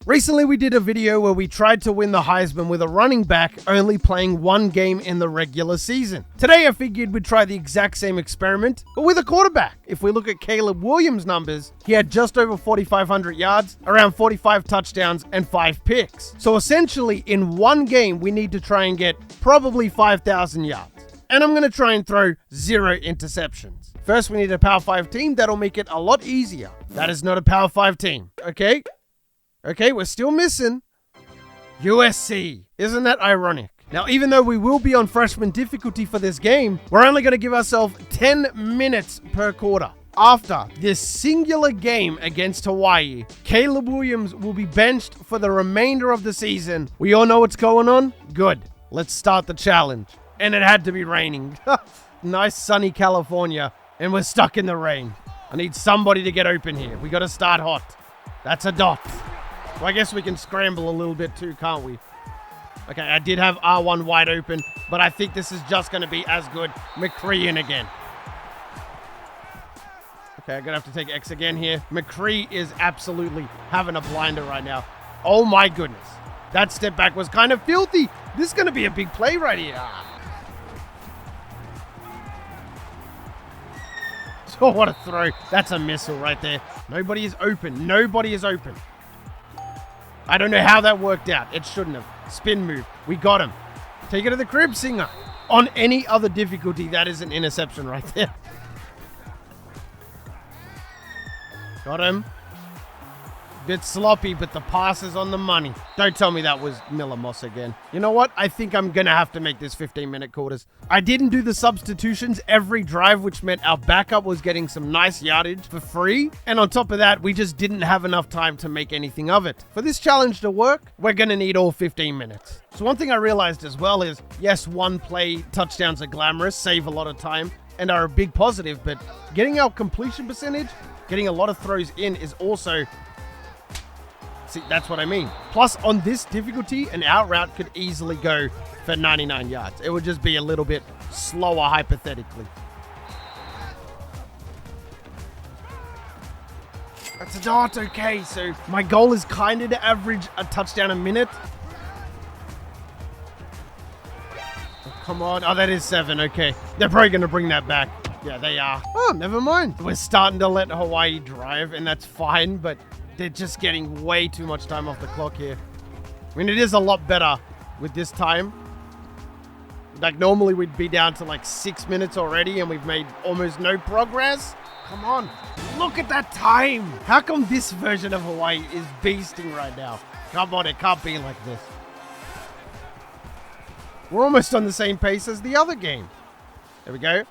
Recently, we did a video where we tried to win the Heisman with a running back only playing one game in the regular season. Today, I figured we'd try the exact same experiment, but with a quarterback. If we look at Caleb Williams' numbers, he had just over 4,500 yards, around 45 touchdowns, and 5 picks. So essentially, in one game, we need to try and get probably 5,000 yards. And I'm going to try and throw 0 interceptions. First, we need a Power 5 team that'll make it a lot easier. That is not a Power 5 team, okay? Okay, we're still missing USC. Isn't that ironic? Now, even though we will be on freshman difficulty for this game, we're only going to give ourselves 10 minutes per quarter. After this singular game against Hawaii, Caleb Williams will be benched for the remainder of the season. We all know what's going on? Good. Let's start the challenge. And it had to be raining. Nice sunny California, and we're stuck in the rain. I need somebody to get open here. We got to start hot. That's a dot. Well, I guess we can scramble a little bit too, can't we? Okay, I did have R1 wide open, but I think this is just going to be as good. McCree in again. Okay, I'm going to have to take X again here. McCree is absolutely having a blinder right now. Oh my goodness. That step back was kind of filthy. This is going to be a big play right here. Oh, what a throw. That's a missile right there. Nobody is open. Nobody is open. I don't know how that worked out. It shouldn't have. Spin move. We got him. Take it to the crib, Singer. On any other difficulty, that is an interception right there. Got him. Bit sloppy, but the pass is on the money. Don't tell me that was Miller Moss again. You know what? I think I'm going to have to make this 15-minute quarters. I didn't do the substitutions every drive, which meant our backup was getting some nice yardage for free. And on top of that, we just didn't have enough time to make anything of it. For this challenge to work, we're going to need all 15 minutes. So one thing I realized as well is, yes, one play touchdowns are glamorous, save a lot of time, and are a big positive, but getting our completion percentage, getting a lot of throws in is also... See, that's what I mean. Plus, on this difficulty, an out route could easily go for 99 yards. It would just be a little bit slower, hypothetically. That's a dot, okay. So my goal is kind of to average a touchdown a minute. Oh, come on. Oh, that is 7, okay. They're probably going to bring that back. Yeah, they are. Oh, never mind. We're starting to let Hawaii drive, and that's fine, but... they're just getting way too much time off the clock here. I mean, it is a lot better with this time. Like, normally we'd be down to like 6 minutes already, and we've made almost no progress. Come on. Look at that time. How come this version of Hawaii is beasting right now? Come on, it can't be like this. We're almost on the same pace as the other game. There we go.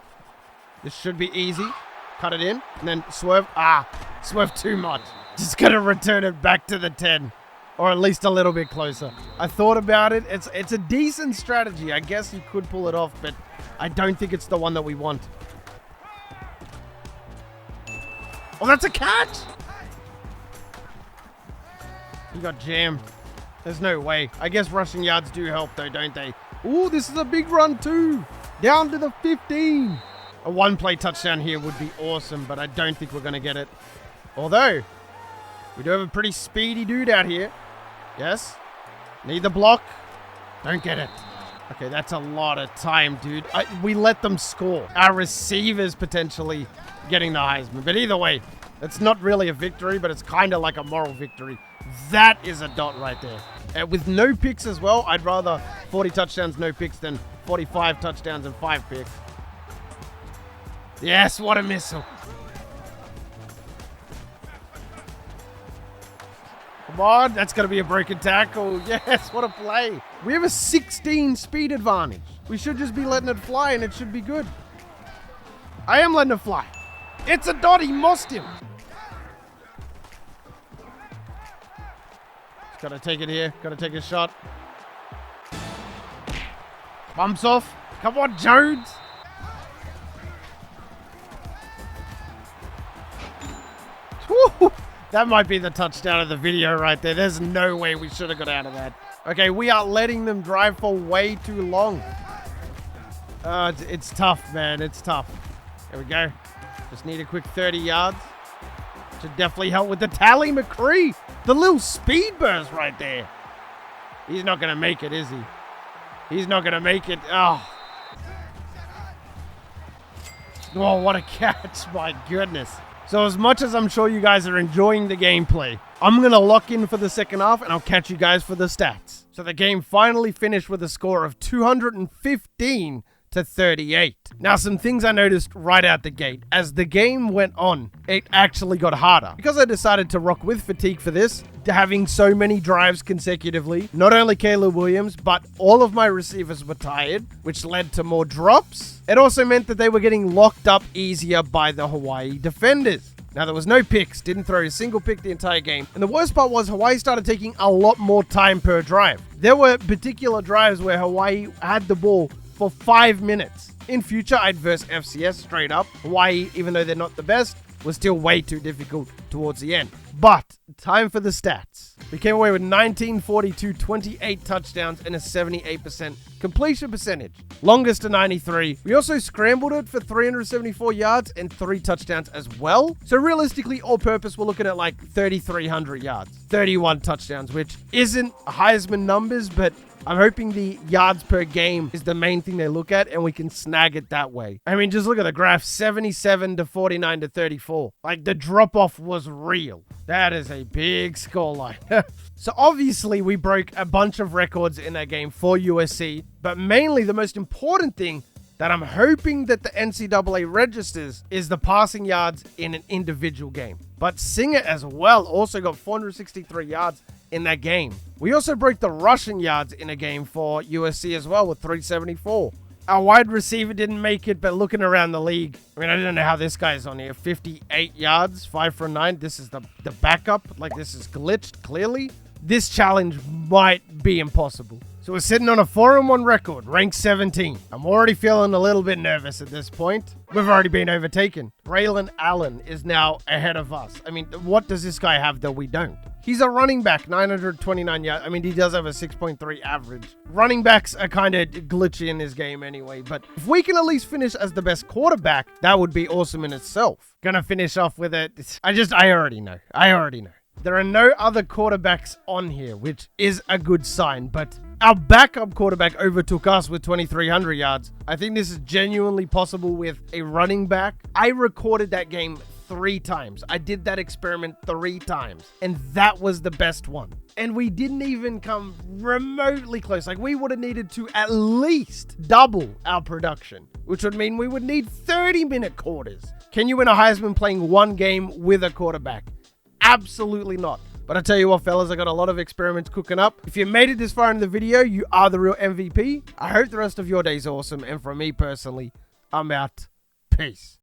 This should be easy. Cut it in, and then swerve. Swerve too much. Just gonna return it back to the 10, or at least a little bit closer. I thought about it. It's a decent strategy. I guess you could pull it off, but I don't think it's the one that we want. Oh, that's a catch! He got jammed. There's no way. I guess rushing yards do help though, don't they? Ooh, this is a big run too. Down to the 15. A one-play touchdown here would be awesome, but I don't think we're gonna get it. Although... we do have a pretty speedy dude out here. Yes. Need the block. Don't get it. Okay, that's a lot of time, dude. We let them score. Our receivers potentially getting the Heisman. But either way, it's not really a victory, but it's kind of like a moral victory. That is a dot right there. With no picks as well, I'd rather 40 touchdowns, no picks than 45 touchdowns and 5 picks. Yes, what a missile. Come on, that's going to be a broken tackle. Yes, what a play. We have a 16 speed advantage. We should just be letting it fly, and it should be good. I am letting it fly. It's a dot. He mossed him. Got to take it here. Got to take a shot. Bumps off. Come on, Jones. Woo! That might be the touchdown of the video right there. There's no way we should have got out of that. Okay, we are letting them drive for way too long. It's tough, man. It's tough. There we go. Just need a quick 30 yards. Should definitely help with the tally. McCree The little speed burst right there. He's not going to make it, is he? He's not going to make it. Oh. Oh, what a catch. My goodness. So as much as I'm sure you guys are enjoying the gameplay, I'm going to lock in for the second half and I'll catch you guys for the stats. So the game finally finished with a score of 215 to 38. Now, some things I noticed right out the gate. As the game went on, it actually got harder. Because I decided to rock with fatigue for this, having so many drives consecutively, not only Caleb Williams, but all of my receivers were tired, which led to more drops. It also meant that they were getting locked up easier by the Hawaii defenders. Now, there was no picks, didn't throw a single pick the entire game. And the worst part was Hawaii started taking a lot more time per drive. There were particular drives where Hawaii had the ball for 5 minutes. In future, I'd verse FCS straight up. Hawaii, even though they're not the best, was still way too difficult towards the end. But time for the stats. We came away with 1942, 28 touchdowns, and a 78% completion percentage. Longest to 93. We also scrambled it for 374 yards and 3 touchdowns as well. So realistically, all purpose, we're looking at like 3,300 yards. 31 touchdowns, which isn't Heisman numbers, but I'm hoping the yards per game is the main thing they look at, and we can snag it that way. I mean, just look at the graph, 77 to 49 to 34. Like, the drop-off was real. That is a big scoreline. So obviously, we broke a bunch of records in that game for USC, but mainly the most important thing that I'm hoping that the NCAA registers is the passing yards in an individual game. But Singer as well also got 463 yards in that game. We also broke the rushing yards in a game for USC as well with 374. Our wide receiver didn't make it, but looking around the league, I mean, I don't know how this guy's on here. 58 yards, 5 from 9. This is the backup. Like, this is glitched, clearly. This challenge might be impossible. So we're sitting on a 4-1 record, ranked 17. I'm already feeling a little bit nervous at this point. We've already been overtaken. Braylon Allen is now ahead of us. I mean, what does this guy have that we don't? He's a running back, 929 yards. I mean, he does have a 6.3 average. Running backs are kind of glitchy in this game anyway, but if we can at least finish as the best quarterback, that would be awesome in itself. Gonna finish off with it. I already know. There are no other quarterbacks on here, which is a good sign, but our backup quarterback overtook us with 2,300 yards. I think this is genuinely possible with a running back. I recorded that game 3 times. I did that experiment 3 times, and that was the best one. And we didn't even come remotely close. Like, we would have needed to at least double our production, which would mean we would need 30-minute quarters. Can you win a Heisman playing 1 game with a quarterback? Absolutely not. But I tell you what, fellas, I got a lot of experiments cooking up. If you made it this far in the video, you are the real MVP. I hope the rest of your day's awesome. And from me personally, I'm out. Peace.